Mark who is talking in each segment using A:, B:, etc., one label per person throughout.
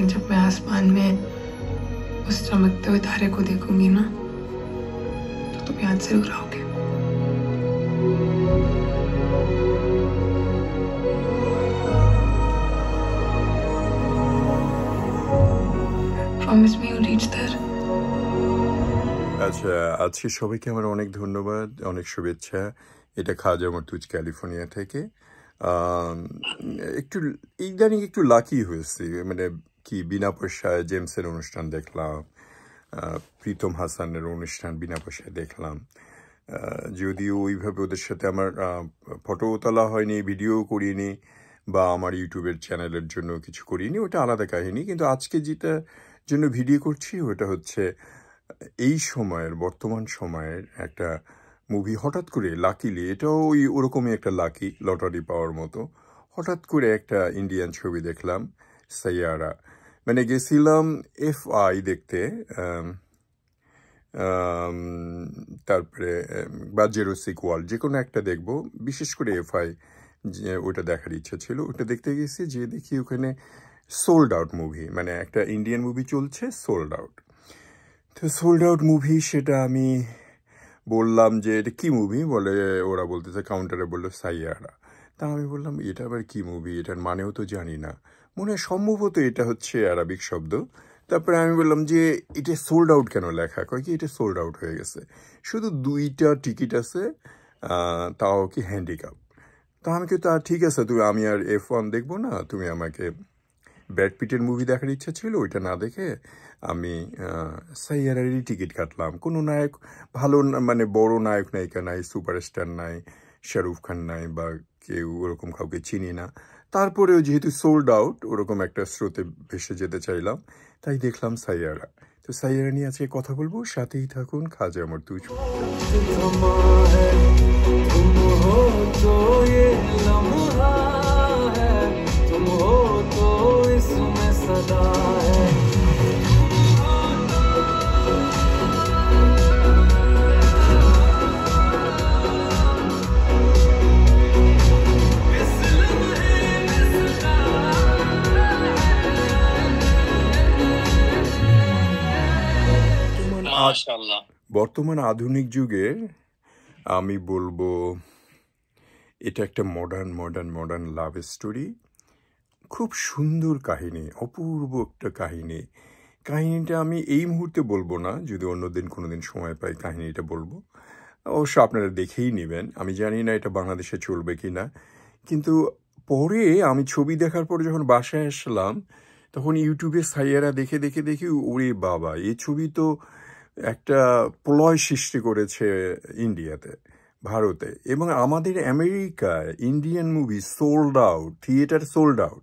A: लेकिन जब मैं आसमान में उस चमकते हुए तारे को देखूंगी ना तो तुम याद जरूर आओगे। Promise me you'll reach there.
B: আচ্ছা, আজকে সবাইকে আমার অনেক ধন্যবাদ, অনেক শুভেচ্ছা। এটা খাজা মর্তুজ ক্যালিফোর্নিয়া থেকে। একটু ইদানিং একটু লাকি হয়েছি, মানে কি বিনা পয়সায় জেমসের অনুষ্ঠান দেখলাম, প্রীতম হাসানের অনুষ্ঠান বিনা পয়সায় দেখলাম। যদিও ওইভাবে ওদের সাথে আমার ফটো তোলা হয়নি, ভিডিও করিনি, বা আমার ইউটিউবের চ্যানেলের জন্য কিছু করিনি, ওটা আলাদা কাহিনী। কিন্তু আজকে যেটা জন্য ভিডিও করছি ওটা হচ্ছে এই সময়ের, বর্তমান সময়ের একটা মুভি। হঠাৎ করে লাকিলি, এটাও ওরকমই একটা লাকি, লটারি পাওয়ার মতো, হঠাৎ করে একটা ইন্ডিয়ান ছবি দেখলাম, সাইয়ারা। মানে গেছিলাম FI দেখতে, তারপরে বা জেরোসিক ওয়ার্ল্ড, যে কোনো একটা দেখবো, বিশেষ করে FI ওটা দেখার ইচ্ছা ছিল। ওটা দেখতে গেছি, যে দেখি ওখানে সোল্ড আউট মুভি, মানে একটা ইন্ডিয়ান মুভি চলছে, সোল্ড আউট। তো সোল্ড আউট মুভি, সেটা আমি বললাম যে এটা কী মুভি, বলে ওরা বলতেছে, কাউন্টারে বললো সাইয়ারা। তা আমি বললাম এটা আবার কী মুভি, এটার মানেও তো জানি না, মনে হয় সম্ভবত এটা হচ্ছে আরবিক শব্দ। তারপরে আমি বললাম যে এটা সোল্ড আউট কেন লেখা, কয় কি এটা সোল্ড আউট হয়ে গেছে, শুধু 2টা টিকিট আছে, তাও কি হ্যান্ডিক্যাপ। তা আমি কি, তা ঠিক আছে, আমি আর F1 দেখবো না, তুমি আমাকে ব্র্যাড পিটের মুভি দেখার ইচ্ছা ছিল, ওইটা না দেখে আমি সাইয়ারারই টিকিট কাটলাম। কোনো নায়ক ভালো, মানে বড় নায়ক নায়িকা নাই, সুপারস্টার নাই, শাহরুখ খান নাই, বা কেউ ওরকম কাউকে চিনি না। তারপরেও যেহেতু সোল্ড আউট, ওরকম একটা স্রোতে ভেসে যেতে চাইলাম, তাই দেখলাম সাইয়ারা। তো সাইয়ারা নিয়ে আজকে কথা বলবো, সাথেই থাকুন। খাজা মর্তুজ। বর্তমান আধুনিক যুগের আমি বলবো এটা একটা মডার্ন লাভ স্টোরি। খুব সুন্দর কাহিনী, অপূর্ব একটা কাহিনীটা আমি এই মুহূর্তে বলবো না, যদি অন্যদিন কোনোদিন সময় পাই কাহিনীটা বলবো। অবশ্য আপনারা দেখেই নেবেন, আমি জানি না এটা বাংলাদেশে চলবে কি না। কিন্তু পরে আমি ছবি দেখার পরে যখন বাসায় আসলাম, তখন ইউটিউবে সাইয়ারা দেখে ওরে বাবা, এই ছবি তো একটা প্রলয় সৃষ্টি করেছে ইন্ডিয়াতে, ভারতে, এবং আমাদের আমেরিকায় Indian movie sold out, theatre sold out.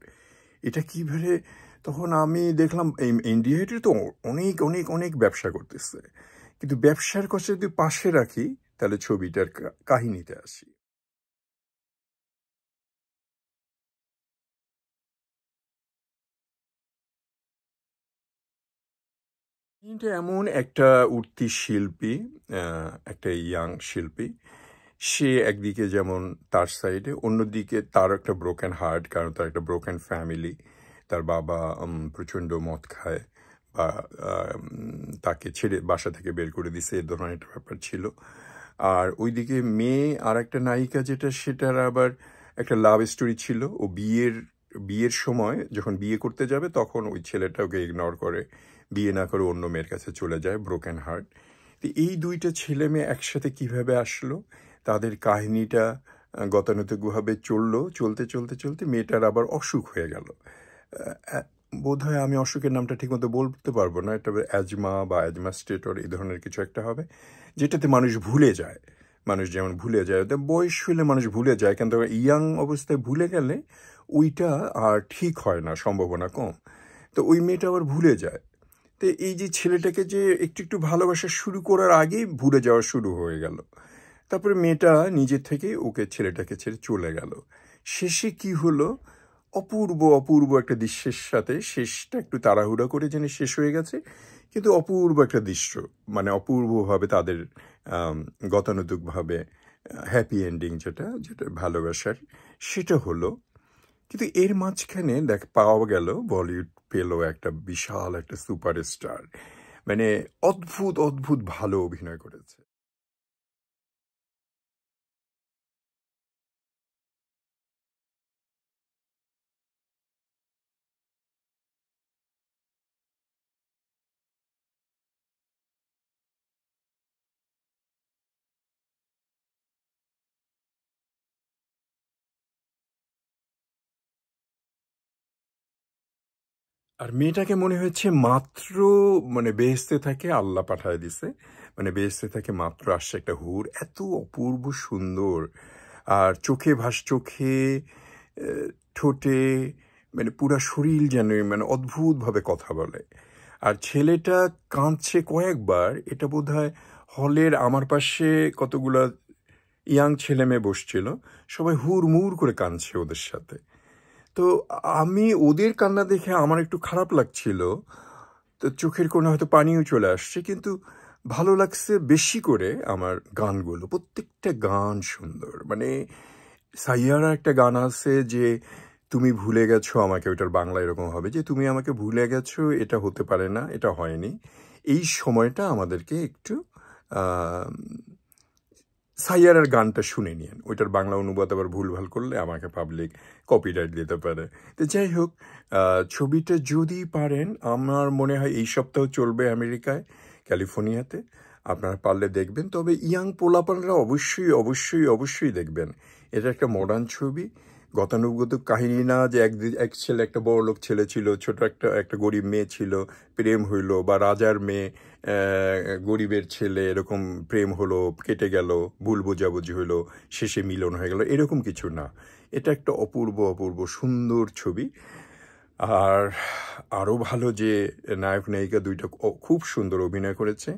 B: এটা কীভাবে, তখন আমি দেখলাম ইন্ডিয়াতে তো অনেক ব্যবসা করতেছে, কিন্তু ব্যবসার কথা যদি পাশে রাখি, তাহলে ছবিটার কাহিনীতে আসি। এটা এমন একটা উঠতি শিল্পী, একটা ইয়াং শিল্পী, সে একদিকে যেমন তার সাইডে, অন্যদিকে তার একটা ব্রোকেন হার্ট, কারণ তার একটা ব্রোকেন ফ্যামিলি, তার বাবা প্রচণ্ড মদ খায়, বা তাকে ছেড়ে বাসা থেকে বের করে দিছে, এ ধরনের একটা ব্যাপার ছিল। আর ওইদিকে মেয়ে আর একটা নায়িকা, সেটার আবার একটা লাভ স্টোরি ছিল। ও বিয়ের সময় যখন বিয়ে করতে যাবে, তখন ওই ছেলেটা ওকে ইগনোর করে, বিয়ে না করে অন্য মেয়ের কাছে চলে যায়, ব্রোকেন হার্ট। তো এই 2টা ছেলে মেয়ে একসাথে কিভাবে আসলো, তাদের কাহিনীটা গতানুগতিকভাবে চলতে মেয়েটার আবার অসুখ হয়ে গেল। বোধ হয় আমি অসুখের নামটা ঠিকমতো বলতে পারবো না, এটা অ্যাজমা বা অ্যাজমাস্টেটর এই ধরনের কিছু একটা হবে, যেটাতে মানুষ ভুলে যায়। মানুষ যেমন ভুলে যায়, বয়স হলে মানুষ ভুলে যায়, কিন্তু ইয়াং অবস্থায় ভুলে গেলে ওইটা আর ঠিক হয় না, সম্ভাবনা কম। তো ওই মেয়েটা আবার ভুলে যায়। তো এই যে ছেলেটাকে যে একটু ভালোবাসা শুরু করার আগেই ভুলে যাওয়া শুরু হয়ে গেল। তারপরে মেয়েটা নিজের থেকে ছেলেটাকে ছেড়ে চলে গেল। শেষে কি হলো, অপূর্ব একটা দৃশ্যের সাথে, শেষটা একটু তাড়াহুড়া করে যেন শেষ হয়ে গেছে, কিন্তু অপূর্ব একটা দৃশ্য, মানে অপূর্বভাবে তাদের গতানুগতিকভাবে হ্যাপি এন্ডিং, যেটা ভালোবাসার, সেটা হলো। কিন্তু এর মাঝখানে পাওয়া গেল বলিউড পেল একটা বিশাল একটা সুপারস্টার। মানে অদ্ভুত অদ্ভুত ভালো অভিনয় করেছে। আর মেয়েটাকে মনে হচ্ছে মাত্র মানে বেহেশতে থেকে আল্লাহ পাঠায় দিছে, মানে বেহেশতে থেকে মাত্র আসছে একটা হুর, এত অপূর্ব সুন্দর। আর চোখে ঠোঁটে মানে পুরা শরীর যেন মানে অদ্ভুতভাবে কথা বলে। আর ছেলেটা কাঁদছে কয়েকবার, এটা বোধহয় হলের আমার পাশে কতগুলা ইয়াং ছেলে মেয়ে বসছিল, সবাই হুড়মুড় করে কাঁদছে ওদের সাথে। তো আমি ওদের কান্না দেখে আমার একটু খারাপ লাগছিল, তো চোখের কোণে হয়তো পানিও চলে আসছে, কিন্তু ভালো লাগছে বেশি করে আমার গানগুলো, প্রত্যেকটা গান সুন্দর। মানে সাইয়ারা একটা গান আছে যে তুমি ভুলে গেছো আমাকে, ওইটার বাংলা এরকম হবে যে তুমি আমাকে ভুলে গেছো, এটা হতে পারে না, এটা হয়নি। এই সময়টা আমাদেরকে একটু সাইয়ারার গানটা শুনে নিন, ওইটার বাংলা অনুবাদ আবার ভুলভাল করলে আমাকে পাবলিক কপিরাইট দিতে পারে। তো যাই হোক, ছবিটা যদি পারেন, আমার মনে হয় এই সপ্তাহ চলবে আমেরিকায়, ক্যালিফোর্নিয়াতে, আপনারা পারলে দেখবেন। তবে ইয়াং পোলাপানরা অবশ্যই অবশ্যই অবশ্যই দেখবেন। এটা একটা মডার্ন ছবি, গতানুগতিক কাহিনী না যে এক ছেলে একটা বড় লোক ছেলে ছিল, ছোট একটা গরিব মেয়ে ছিল, প্রেম হইলো, বা রাজার মেয়ে গরিবের ছেলে, এরকম প্রেম হলো, কেটে গেল, ভুল বোঝাবুঝি হইলো, শেষে মিলন হয়ে গেল, এরকম কিছু না। এটা একটা অপূর্ব অপূর্ব সুন্দর ছবি। আর আরও ভালো যে নায়ক নায়িকা দুইটা খুব সুন্দর অভিনয় করেছে,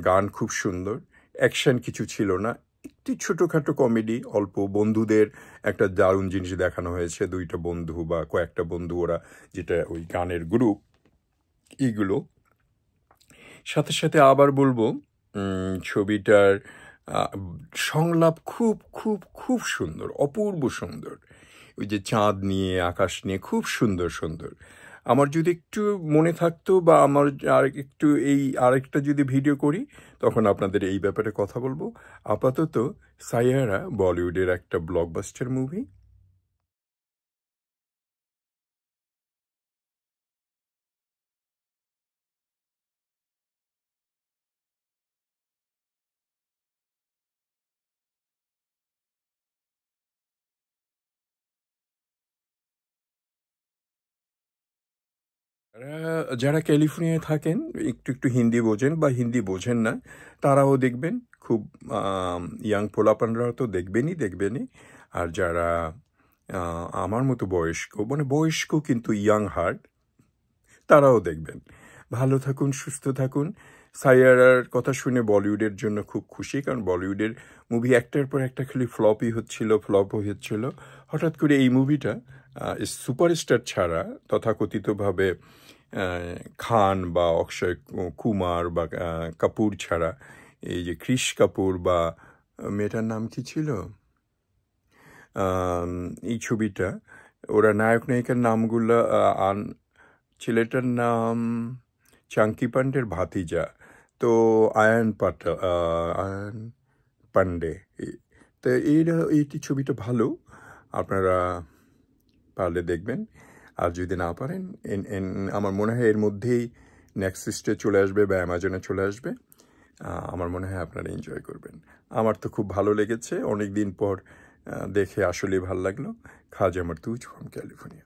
B: গান খুব সুন্দর, অ্যাকশন কিছু ছিল না, একটি ছোটোখাটো কমেডি, অল্প বন্ধুদের একটা দারুণ জিনিস দেখানো হয়েছে, দুইটা বন্ধু বা কয়েকটা বন্ধু, ওরা যেটা ওই গানের গ্রুপ, এইগুলো। সাথে সাথে আবার বলবো ছবিটার সংলাপ খুব খুব খুব সুন্দর, অপূর্ব সুন্দর। ওই যে চাঁদ নিয়ে, আকাশ নিয়ে খুব সুন্দর সুন্দর। আমার যদি একটু মনে থাকতো, বা আমার আরেকটা যদি ভিডিও করি, তখন আপনাদের এই ব্যাপারে কথা বলবো। আপাতত সাইয়ারা বলিউডের একটা ব্লকবাস্টার মুভি। যারা ক্যালিফোর্নিয়ায় থাকেন, একটু একটু হিন্দি বোঝেন বা হিন্দি বোঝেন না, তারাও দেখবেন। খুব ইয়াং পোলাপানরাও তো দেখবেনই। আর যারা আমার মতো বয়স্ক, মানে বয়স্ক কিন্তু ইয়াং হার্ট, তারাও দেখবেন। ভালো থাকুন, সুস্থ থাকুন। সাইয়ারার কথা শুনে বলিউডের জন্য খুব খুশি, কারণ বলিউডের মুভি একটার পর একটা খালি ফ্লপ হচ্ছিল। হঠাৎ করে এই মুভিটা সুপারস্টার ছাড়া, তথাকথিতভাবে খান বা অক্ষয় কুমার বা কাপুর ছাড়া, এই যে ক্রিশ কাপুর বা মেয়েটার নাম কি ছিল, এই ছবিটা, ওরা নায়ক নায়িকার নামগুলো, ছেলেটার নাম চাঙ্কি পান্ডের ভাতিজা, তো আয়ান পান্ডে। তো এইটি ছবিটা ভালো, আপনারা পারলে দেখবেন। আর যদি না পারেন, আমার মনে হয় এর মধ্যেই নেক্সটে চলে আসবে বা অ্যামাজনে চলে আসবে। আমার মনে হয় আপনারা এনজয় করবেন। আমার তো খুব ভালো লেগেছে, অনেক দিন পর দেখে আসলেই ভালো লাগলো। খাজা মারতুজ ফ্রম ক্যালিফোর্নিয়া।